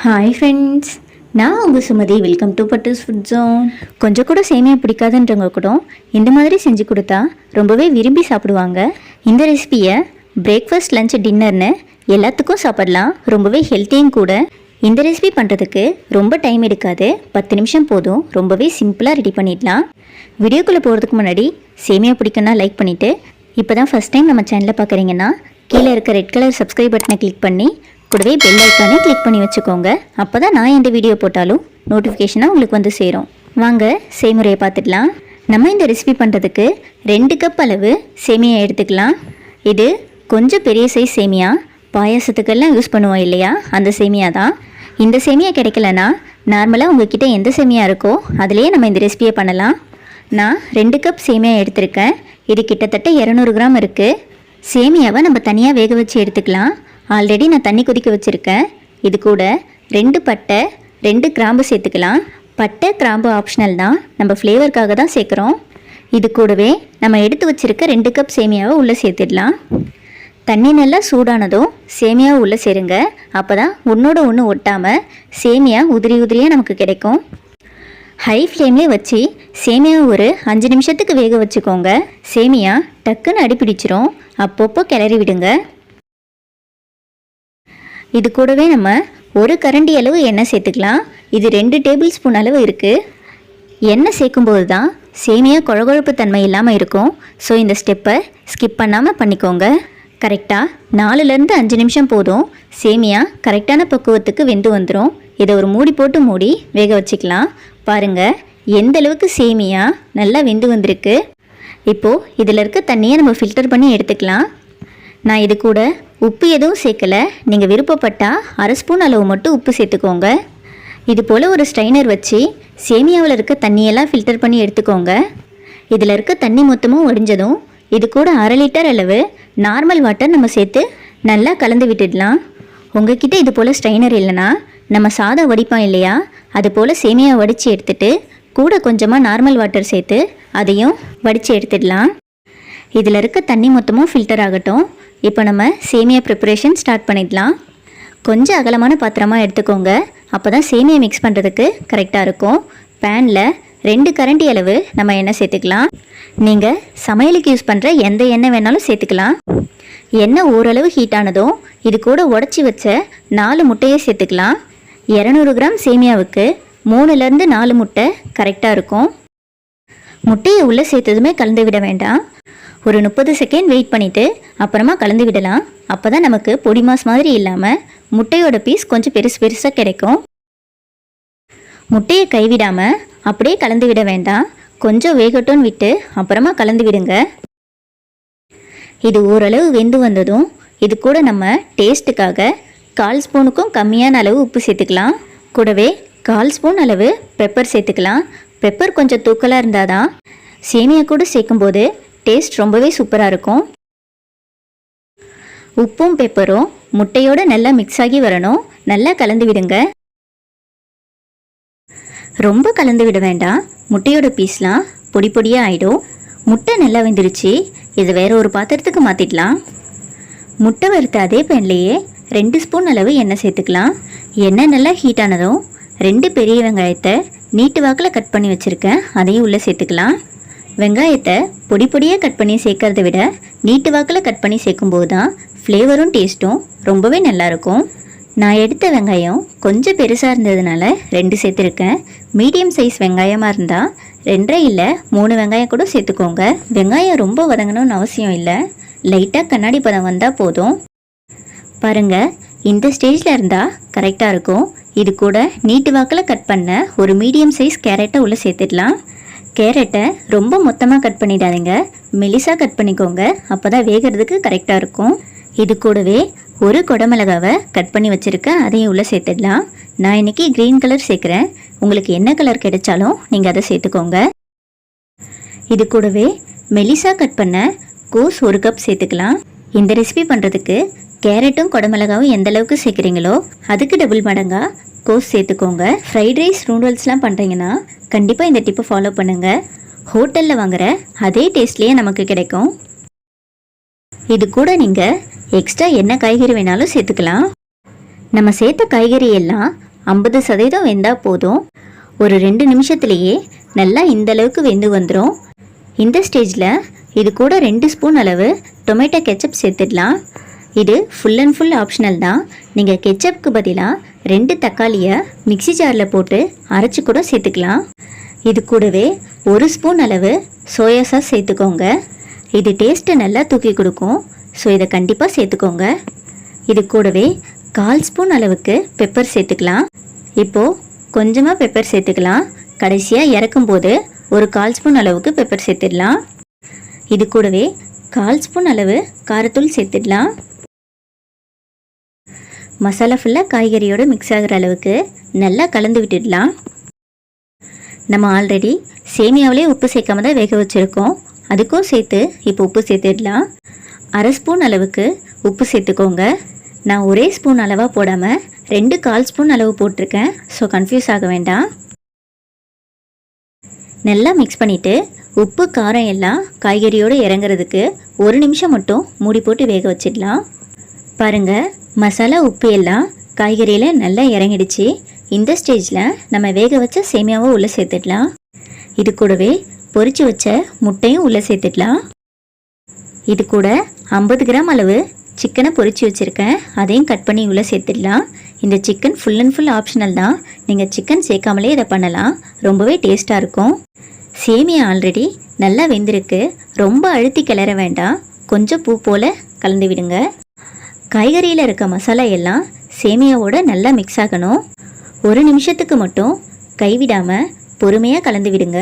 Hi friends, நான் உங்கள் Sumathi. Welcome to Pattu's food zone. கொஞ்சம் கூட சேமியா பிடிக்காதுன்றவங்க கூட இந்த மாதிரி செஞ்சு கொடுத்தா ரொம்பவே விரும்பி சாப்பிடுவாங்க. இந்த ரெசிபியை பிரேக்ஃபாஸ்ட், லஞ்ச், டின்னர்னு எல்லாத்துக்கும் சாப்பிடலாம். ரொம்பவே ஹெல்த்தியும் கூட. இந்த ரெசிபி பண்ணுறதுக்கு ரொம்ப டைம் எடுக்காது, 10 நிமிஷம் போதும். ரொம்பவே சிம்பிளாக ரெடி பண்ணிடலாம். வீடியோக்குள்ளே போகிறதுக்கு முன்னாடி சேமியா பிடிக்குன்னா லைக் பண்ணிவிட்டு, இப்போ தான் ஃபஸ்ட் டைம் நம்ம சேனலை பார்க்குறீங்கன்னா கீழே இருக்க ரெட் கலர் சப்ஸ்கிரைப் பட்டனை கிளிக் பண்ணி கூடவே பெல் ஐக்கானே கிளிக் பண்ணி வச்சுக்கோங்க. அப்போ தான் நான் எந்த வீடியோ போட்டாலும் நோட்டிஃபிகேஷனாக உங்களுக்கு வந்து சேரும். வாங்க செய்முறையை பார்த்துடலாம். நம்ம இந்த ரெசிபி பண்ணுறதுக்கு 2 கப் அளவு சேமியா எடுத்துக்கலாம். இது கொஞ்சம் பெரிய சைஸ் சேமியா, பாயாசத்துக்கெல்லாம் யூஸ் பண்ணுவோம் இல்லையா, அந்த சேமியா தான். இந்த சேமியா கிடைக்கலனா நார்மலாக உங்ககிட்ட எந்த சேமியா இருக்கோ அதிலே நம்ம இந்த ரெசிபியை பண்ணலாம். நான் 2 கப் சேமியா எடுத்திருக்கேன். இது கிட்டத்தட்ட 200 கிராம் இருக்குது. சேமியாவை நம்ம தனியாக வேக வச்சு எடுத்துக்கலாம். ஆல்ரெடி நான் தண்ணி கொதிக்க வச்சுருக்கேன். இது கூட 2 பட்டை, 2 கிராம்பு சேர்த்துக்கலாம். பட்டை கிராம்பு ஆப்ஷனல் தான், நம்ம ஃப்ளேவருக்காக தான் சேர்க்குறோம். இது கூடவே நம்ம எடுத்து வச்சுருக்க 2 கப் சேமியாவை உள்ளே சேர்த்துடலாம். தண்ணி நல்லா சூடானதும் சேமியாவை உள்ளே சேருங்க. அப்போ தான் ஒன்றோட ஒன்று ஒட்டாமல் சேமியா உதிரி உதிரியாக நமக்கு கிடைக்கும். ஹை ஃப்ளேம்லேயே வச்சு சேமியாவை ஒரு 5 நிமிஷத்துக்கு வேக வச்சுக்கோங்க. சேமியா டக்குன்னு அடிப்பிடிச்சிரும், அப்பப்போ கிளறி விடுங்க. இது கூடவே நம்ம 1 கரண்டி அளவு எண்ணெய் சேர்த்துக்கலாம். இது 2 டேபிள் ஸ்பூன் அளவு இருக்குது. எண்ணெய் சேர்க்கும்போது தான் சேமியா குழகுழப்பு தன்மை இல்லாமல் இருக்கும். ஸோ இந்த ஸ்டெப்பை ஸ்கிப் பண்ணாமல் பண்ணிக்கோங்க. கரெக்டாக 4லேருந்து 5 நிமிஷம் போதும். சேமியா கரெக்டான பக்குவத்துக்கு வெந்து வந்துடும். இதை ஒரு மூடி போட்டு மூடி வேக வச்சுக்கலாம். பாருங்கள் எந்த அளவுக்கு சேமியா நல்லா வெந்து வந்திருக்கு. இப்போது இதில் இருக்க தண்ணியை நம்ம ஃபில்டர் பண்ணி எடுத்துக்கலாம். நான் இது கூட உப்பு எதுவும் சேர்க்கலை. நீங்கள் விருப்பப்பட்டால் 1/2 ஸ்பூன் அளவு மட்டும் உப்பு சேர்த்துக்கோங்க. இது போல் ஒரு ஸ்ட்ரைனர் வச்சு சேமியாவில் இருக்க தண்ணியெல்லாம் ஃபில்டர் பண்ணி எடுத்துக்கோங்க. இதில் இருக்க தண்ணி மொத்தமும் வடிஞ்சதும் இது கூட 1/2 லிட்டர் அளவு நார்மல் வாட்டர் நம்ம சேர்த்து நல்லா கலந்து விட்டுடலாம். உங்ககிட்ட இது போல் ஸ்ட்ரைனர் இல்லைனா நம்ம சாதம் வடிப்போம் இல்லையா, அது போல் சேமியா வடித்து எடுத்துகிட்டு கூட கொஞ்சமாக நார்மல் வாட்டர் சேர்த்து அதையும் வடித்து எடுத்துடலாம். இதில் இருக்க தண்ணி மொத்தமும் ஃபில்டர் ஆகட்டும். இப்போ நம்ம சேமியா ப்ரிப்பரேஷன் ஸ்டார்ட் பண்ணிடலாம். கொஞ்சம் அகலமான பாத்திரமாக எடுத்துக்கோங்க. அப்போ தான் சேமியா மிக்ஸ் பண்ணுறதுக்கு கரெக்டாக இருக்கும். பேனில் 2 கரண்டி அளவு நம்ம எண்ணெய் சேர்த்துக்கலாம். நீங்கள் சமையலுக்கு யூஸ் பண்ணுற எந்த எண்ணெய் வேணாலும் சேர்த்துக்கலாம். எண்ணெய் ஓரளவு ஹீட் ஆனதும் இது கூட உடச்சி வச்ச 4 முட்டையை சேர்த்துக்கலாம். 200 கிராம் சேமியாவுக்கு 3லேருந்து 4 முட்டை கரெக்டாக இருக்கும். முட்டையை உள்ளே சேர்த்ததுமே கலந்து விட வேண்டாம். ஒரு 30 செகண்ட் வெயிட் பண்ணிவிட்டு அப்புறமா கலந்து விடலாம். அப்போ தான் நமக்கு பொடி மாஸ் மாதிரி இல்லாமல் முட்டையோட பீஸ் கொஞ்சம் பெருசாக கிடைக்கும். முட்டையை கைவிடாமல் அப்படியே கலந்து விட வேண்டாம். கொஞ்சம் வேகட்டும்னு விட்டு அப்புறமா கலந்து விடுங்க. இது ஓரளவு வெந்து வந்ததும் இது கூட நம்ம டேஸ்ட்டுக்காக 1/4 ஸ்பூனுக்கும் கம்மியான அளவு உப்பு சேர்த்துக்கலாம். கூடவே 1/4 ஸ்பூன் அளவு பெப்பர் சேர்த்துக்கலாம். பெப்பர் கொஞ்சம் தூக்கலாக இருந்தால் தான் சேமியா கூட சேர்க்கும்போது டேஸ்ட் ரொம்பவே சூப்பராக இருக்கும். உப்பும் பெப்பரும் முட்டையோடு நல்லா மிக்ஸ் ஆகி வரணும். நல்லா கலந்து விடுங்க. ரொம்ப கலந்து விட வேண்டாம், முட்டையோட பீஸ்லாம் பொடி பொடியாக ஆகிடும். முட்டை நல்லா வெந்துருச்சு. இது வேறு ஒரு பாத்திரத்துக்கு மாற்றிடலாம். முட்டை வறுத்த அதே பேன்லேயே 2 ஸ்பூன் அளவு எண்ணெய் சேர்த்துக்கலாம். எண்ணெய் நல்லா ஹீட் ஆனதும் 2 பெரிய வெங்காயத்தை நீட்டு வாக்கில் கட் பண்ணி வச்சுருக்கேன், அதையும் உள்ளே சேர்த்துக்கலாம். வெங்காயத்தை பொடி பொடியாக கட் பண்ணி சேர்க்கறத விட நீட்டு வாக்கில் கட் பண்ணி சேர்க்கும்போது தான் ஃப்ளேவரும் டேஸ்ட்டும் ரொம்பவே நல்லாயிருக்கும். நான் எடுத்த வெங்காயம் கொஞ்சம் பெருசாக இருந்ததுனால 2 சேர்த்துருக்கேன். மீடியம் சைஸ் வெங்காயமாக இருந்தால் 2 இல்லை 3 வெங்காயம் கூட சேர்த்துக்கோங்க. வெங்காயம் ரொம்ப வதங்கணும்னு அவசியம் இல்லை, லைட்டாக கண்ணாடி பதம் வந்தால் போதும். பாருங்கள் இந்த ஸ்டேஜில் இருந்தால் கரெக்டாக இருக்கும். இது கூட நீட்டு வாக்கில் கட் பண்ண ஒரு மீடியம் சைஸ் கேரட்டை உள்ளே சேர்த்துடலாம். கேரட்டை ரொம்ப மொத்தமாக கட் பண்ணிடாதீங்க, மெலிசாக கட் பண்ணிக்கோங்க. அப்போ தான் வேகிறதுக்கு கரெக்டாக இருக்கும். இது கூடவே ஒரு குடமிளகாவை கட் பண்ணி வச்சுருக்கேன், அதையும் உள்ளே சேர்த்துடலாம். நான் இன்றைக்கி க்ரீன் கலர் சேர்க்குறேன். உங்களுக்கு என்ன கலர் கிடைச்சாலும் நீங்கள் அதை சேர்த்துக்கோங்க. இது கூடவே மெலிசாக கட் பண்ண கோஸ் 1 கப் சேர்த்துக்கலாம். இந்த ரெசிபி பண்ணுறதுக்கு கேரட்டும் குடமிளகாவும் எந்த அளவுக்கு சேர்க்குறீங்களோ அதுக்கு டபுள் மடங்காக கோஸ் சேர்த்துக்கோங்க. ஃப்ரைட் ரைஸ், நூடுல்ஸ்லாம் பண்ணுறீங்கன்னா கண்டிப்பாக இந்த டிப்பை ஃபாலோ பண்ணுங்கள். ஹோட்டலில் வாங்குகிற அதே டேஸ்ட்லேயே நமக்கு கிடைக்கும். இது கூட நீங்கள் எக்ஸ்ட்ரா என்ன காய்கறி வேணாலும் சேர்த்துக்கலாம். நம்ம சேர்த்த காய்கறி எல்லாம் 50% வெந்தால் போதும். ஒரு 2 நிமிஷத்துலேயே நல்லா இந்த அளவுக்கு வெந்து வந்துடும். இந்த ஸ்டேஜில் இது கூட 2 ஸ்பூன் அளவு டொமேட்டோ கெச்சப் சேர்த்துடலாம். இது ஃபுல் அண்ட் ஃபுல் ஆப்ஷனல் தான். நீங்கள் கெச்சப்புக்கு பதிலாக 2 தக்காளியை மிக்சி ஜாரில் போட்டு அரைச்சி கூட சேர்த்துக்கலாம். இது கூடவே 1 ஸ்பூன் அளவு சோயா சாஸ் சேர்த்துக்கோங்க. இது டேஸ்ட்டை நல்லா தூக்கி கொடுக்கும். ஸோ இதை கண்டிப்பாக சேர்த்துக்கோங்க. இது கூடவே 1/4 ஸ்பூன் அளவுக்கு பெப்பர் சேர்த்துக்கலாம். இப்போது கொஞ்சமாக பெப்பர் சேர்த்துக்கலாம். கடைசியாக இறக்கும்போது ஒரு 1/4 ஸ்பூன் அளவுக்கு பெப்பர் சேர்த்துடலாம். இது கூடவே 1/4 ஸ்பூன் அளவு காரத்தூள் சேர்த்துடலாம். மசாலா ஃபுல்லாக காய்கறியோடு மிக்ஸ் ஆகிற அளவுக்கு நல்லா கலந்து விட்டுடலாம். நம்ம ஆல்ரெடி சேமியாவிலே உப்பு சேர்க்காம தான் வேக வச்சுருக்கோம். அதுக்கும் சேர்த்து இப்போ உப்பு சேர்த்துடலாம். 1/2 ஸ்பூன் அளவுக்கு உப்பு சேர்த்துக்கோங்க. நான் ஒரே ஸ்பூன் அளவாக போடாமல் 2/4 ஸ்பூன் அளவு போட்டிருக்கேன். ஸோ கன்ஃபியூஸ் ஆக வேண்டாம். நல்லா மிக்ஸ் பண்ணிவிட்டு உப்பு காரம் எல்லாம் காய்கறியோடு இறங்குறதுக்கு 1 நிமிஷம் மட்டும் மூடி போட்டு வேக வச்சிடலாம். பாருங்கள், மசாலா உப்பு எல்லாம் காய்கறியில் நல்லா இறங்கிடுச்சு. இந்த ஸ்டேஜில் நம்ம வேக வச்ச சேமியாவை உள்ளே சேர்த்துடலாம். இது கூடவே பொரிச்சு வச்ச முட்டையும் உள்ளே சேர்த்துடலாம். இது கூட 50 கிராம் அளவு சிக்கனை பொரிச்சு வச்சுருக்கேன். அதையும் கட் பண்ணி உள்ளே சேர்த்துடலாம். இந்த chicken full and full optional தான். நீங்கள் சிக்கன் சேர்க்காமலே இதை பண்ணலாம். ரொம்பவே டேஸ்ட்டாக இருக்கும். சேமியா ஆல்ரெடி நல்லா வெந்திருக்கு. ரொம்ப அழுத்தி கிளற வேண்டாம். கொஞ்சம் பூ போல் கலந்து விடுங்க. காய்கறியில் இருக்க மசாலா எல்லாம் சேமியாவோட நல்லா மிக்ஸ் ஆகணும். 1 நிமிஷத்துக்கு மட்டும் கைவிடாமல் பொறுமையாக கலந்து விடுங்க.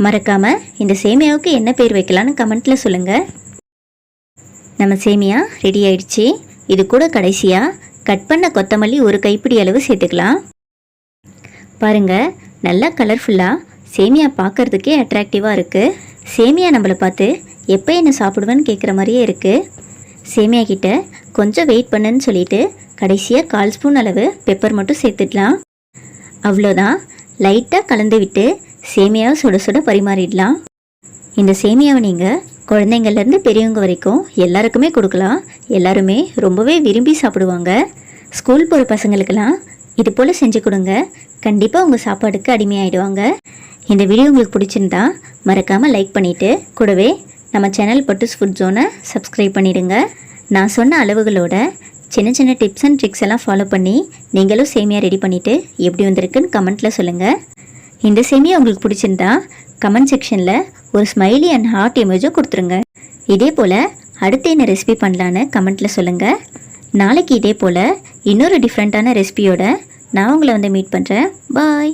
மறக்காமல் இந்த சேமியாவுக்கு என்ன பேர் வைக்கலான்னு கமெண்ட்டில் சொல்லுங்கள். நம்ம சேமியா ரெடி ஆயிடுச்சு. இது கூட கடைசியாக கட் பண்ண கொத்தமல்லி 1 கைப்பிடி அளவு சேர்த்துக்கலாம். பாருங்கள், நல்லா கலர்ஃபுல்லாக சேமியா பார்க்குறதுக்கே அட்ராக்டிவாக இருக்குது. சேமியா நம்மளை பார்த்து எப்போ என்ன சாப்பிடுவேன்னு கேட்குற மாதிரியே இருக்குது. சேமியா கிட்ட கொஞ்சம் வெயிட் பண்ணுன்னு சொல்லிவிட்டு கடைசியாக 1/4 ஸ்பூன் அளவு பெப்பர் மட்டும் சேர்த்துடலாம். அவ்வளோதான். லைட்டாக கலந்து விட்டு சேமியாவை சுட சுட பரிமாறிடலாம். இந்த சேமியாவை நீங்கள் குழந்தைங்கள்லேருந்து பெரியவங்க வரைக்கும் எல்லாருக்குமே கொடுக்கலாம். எல்லாருமே ரொம்பவே விரும்பி சாப்பிடுவாங்க. ஸ்கூல் போகிற பசங்களுக்கெல்லாம் இது போல் செஞ்சு கொடுங்க. கண்டிப்பாக உங்கள் சாப்பாடுக்கு அடிமையாயிடுவாங்க. இந்த வீடியோ உங்களுக்கு பிடிச்சிருந்தா மறக்காமல் லைக் பண்ணிவிட்டு கூடவே நம்ம சேனல் பட்டுஸ் ஃபுட் ஜோனை சப்ஸ்கிரைப் பண்ணிவிடுங்க. நான் சொன்ன அளவுகளோட சின்ன சின்ன டிப்ஸ் அண்ட் ட்ரிக்ஸ் எல்லாம் ஃபாலோ பண்ணி நீங்களும் சேமியா ரெடி பண்ணிவிட்டு எப்படி வந்திருக்குன்னு கமெண்ட்டில் சொல்லுங்கள். இந்த சேமியா உங்களுக்கு பிடிச்சிருந்தா கமெண்ட் செக்ஷனில் ஒரு ஸ்மைலி அண்ட் ஹார்ட் எமோஜும் கொடுத்துருங்க. இதே போல் அடுத்து என்ன ரெசிபி பண்ணலான்னு கமெண்ட்டில் சொல்லுங்கள். நாளைக்கு இதே போல் இன்னொரு டிஃப்ரெண்ட்டான ரெசிபியோட நான் உங்களை வந்து மீட் பண்ணுறேன். பாய்.